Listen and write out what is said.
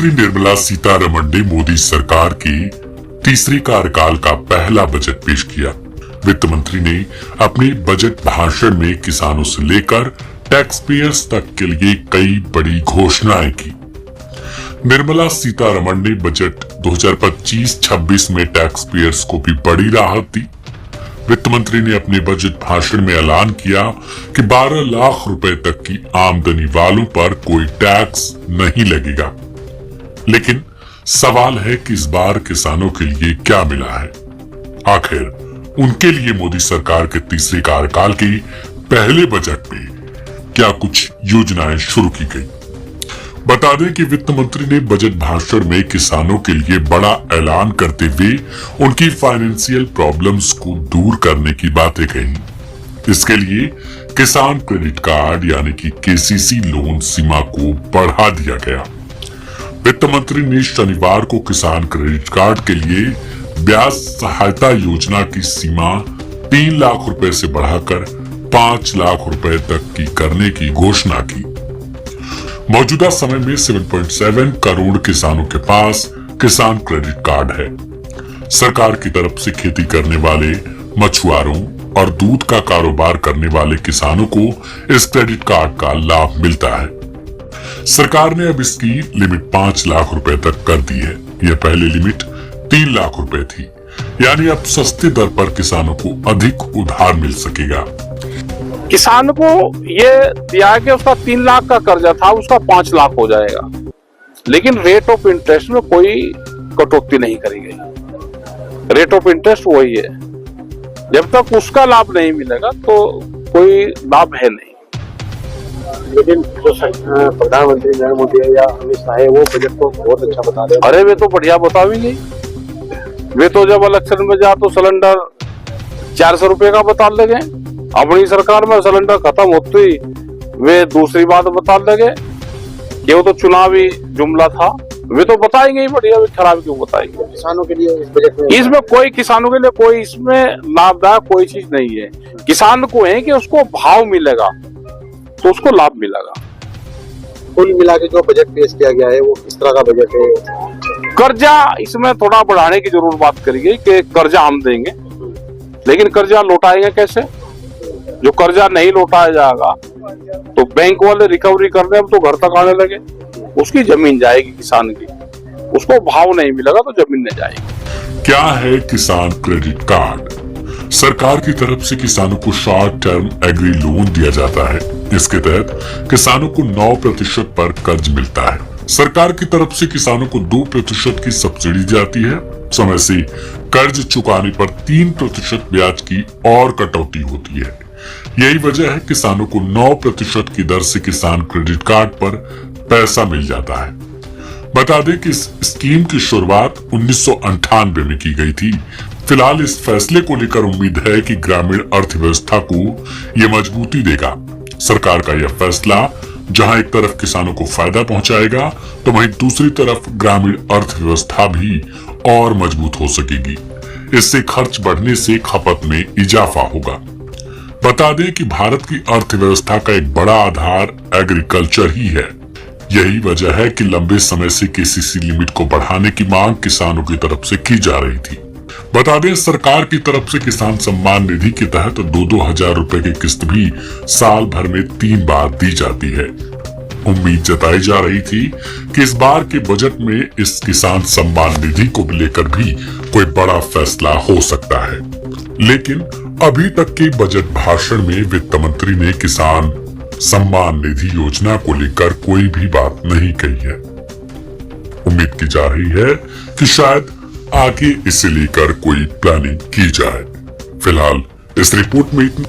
मंत्री निर्मला सीतारमण ने मोदी सरकार की तीसरे कार्यकाल का पहला बजट पेश किया। वित्त मंत्री ने अपने बजट भाषण में किसानों से लेकर टैक्स पेयर्स तक के लिए कई बड़ी घोषणाएं की। निर्मला सीतारमण ने बजट 2025-26 में टैक्स पेयर्स को भी बड़ी राहत दी। वित्त मंत्री ने अपने बजट भाषण में ऐलान किया कि 12 लाख रुपए तक की आमदनी वालों पर कोई टैक्स नहीं लगेगा। लेकिन सवाल है कि इस बार किसानों के लिए क्या मिला है? आखिर उनके लिए मोदी सरकार के तीसरे कार्यकाल के पहले बजट में क्या कुछ योजनाएं शुरू की गई? बता दें कि वित्त मंत्री ने बजट भाषण में किसानों के लिए बड़ा ऐलान करते हुए उनकी फाइनेंशियल प्रॉब्लम्स को दूर करने की बातें कही। इसके लिए किसान क्रेडिट कार्ड यानी कि केसीसी लोन सीमा को बढ़ा दिया गया। वित्त मंत्री ने शनिवार को किसान क्रेडिट कार्ड के लिए ब्याज सहायता योजना की सीमा 3 लाख रुपए से बढ़ाकर 5 लाख रुपए तक की करने की घोषणा की। मौजूदा समय में 7.7 करोड़ किसानों के पास किसान क्रेडिट कार्ड है। सरकार की तरफ से खेती करने वाले मछुआरों और दूध का कारोबार करने वाले किसानों को इस क्रेडिट कार्ड का लाभ मिलता है। सरकार ने अब इसकी लिमिट 5 लाख रुपए तक कर दी है। यह पहले लिमिट 3 लाख रुपए थी, यानी अब सस्ती दर पर किसानों को अधिक उधार मिल सकेगा। किसान को ये दिया कि उसका 3 लाख का कर्जा था, उसका 5 लाख हो जाएगा, लेकिन रेट ऑफ इंटरेस्ट में कोई कटौती नहीं करी गई। रेट ऑफ इंटरेस्ट वही है। जब तक उसका लाभ नहीं मिलेगा तो कोई लाभ है नहीं। लेकिन जो प्रधानमंत्री नरेंद्र मोदी या अमित शाह है वो बजट को बहुत अच्छा बता रहे हैं। अरे वे तो बढ़िया बतावेंगे। वे तो जब इलेक्शन में जा तो सिलेंडर 400 रुपए का बता लगे। अपनी सरकार में सिलेंडर खत्म होते ही वे दूसरी बात बता लगे कि वो तो चुनावी जुमला था। वे तो बताएंगे ही बढ़िया, वे खराब क्यों बताएंगे? किसानों के लिए इस बजट में इसमें कोई किसानों के लिए कोई इसमें लाभदायक कोई चीज नहीं है। किसान को है कि उसको भाव मिलेगा तो उसको लाभ मिलेगा। कुल मिला के जो बजट पेश किया गया है वो किस तरह का बजट है? कर्जा इसमें थोड़ा बढ़ाने की जरूर बात करी गई कि कर्जा हम देंगे, लेकिन कर्जा लौटाएंगे कैसे? जो कर्जा नहीं लौटाया जाएगा तो बैंक वाले रिकवरी कर रहे हैं, अब तो घर तक आने लगे। उसकी जमीन जाएगी किसान की, उसको भाव नहीं मिलेगा तो जमीन नहीं जाएगी। क्या है किसान क्रेडिट कार्ड? सरकार की तरफ से किसानों को शॉर्ट टर्म एग्री लोन दिया जाता है। इसके तहत किसानों को 9% पर कर्ज मिलता है। सरकार की तरफ से किसानों को 2% की सब्सिडी जाती है। समय से कर्ज चुकाने पर 3% ब्याज की और कटौती होती है। यही वजह है किसानों को 9% की दर से किसान क्रेडिट कार्ड पर पैसा मिल जाता है। बता दें कि इस स्कीम की शुरुआत 1998 में की गई थी। फिलहाल इस फैसले को लेकर उम्मीद है कि ग्रामीण अर्थव्यवस्था को यह मजबूती देगा। सरकार का यह फैसला जहां एक तरफ किसानों को फायदा पहुंचाएगा तो वहीं दूसरी तरफ ग्रामीण अर्थव्यवस्था भी और मजबूत हो सकेगी। इससे खर्च बढ़ने से खपत में इजाफा होगा। बता दें कि भारत की अर्थव्यवस्था का एक बड़ा आधार एग्रीकल्चर ही है। यही वजह है कि लंबे समय से केसीसी लिमिट को बढ़ाने की मांग किसानों की तरफ से की जा रही थी। बता दें सरकार की तरफ से किसान सम्मान निधि के तहत 2-2 हजार रुपए की किस्त भी साल भर में 3 बार दी जाती है। उम्मीद जताई जा रही थी कि इस बार के बजट में इस किसान सम्मान निधि को लेकर भी कोई बड़ा फैसला हो सकता है, लेकिन अभी तक के बजट भाषण में वित्त मंत्री ने किसान सम्मान निधि योजना को लेकर कोई भी बात नहीं कही है। उम्मीद की जा रही है कि शायद आगे इसे लेकर कोई प्लानिंग की जाए। फिलहाल इस रिपोर्ट में इतना।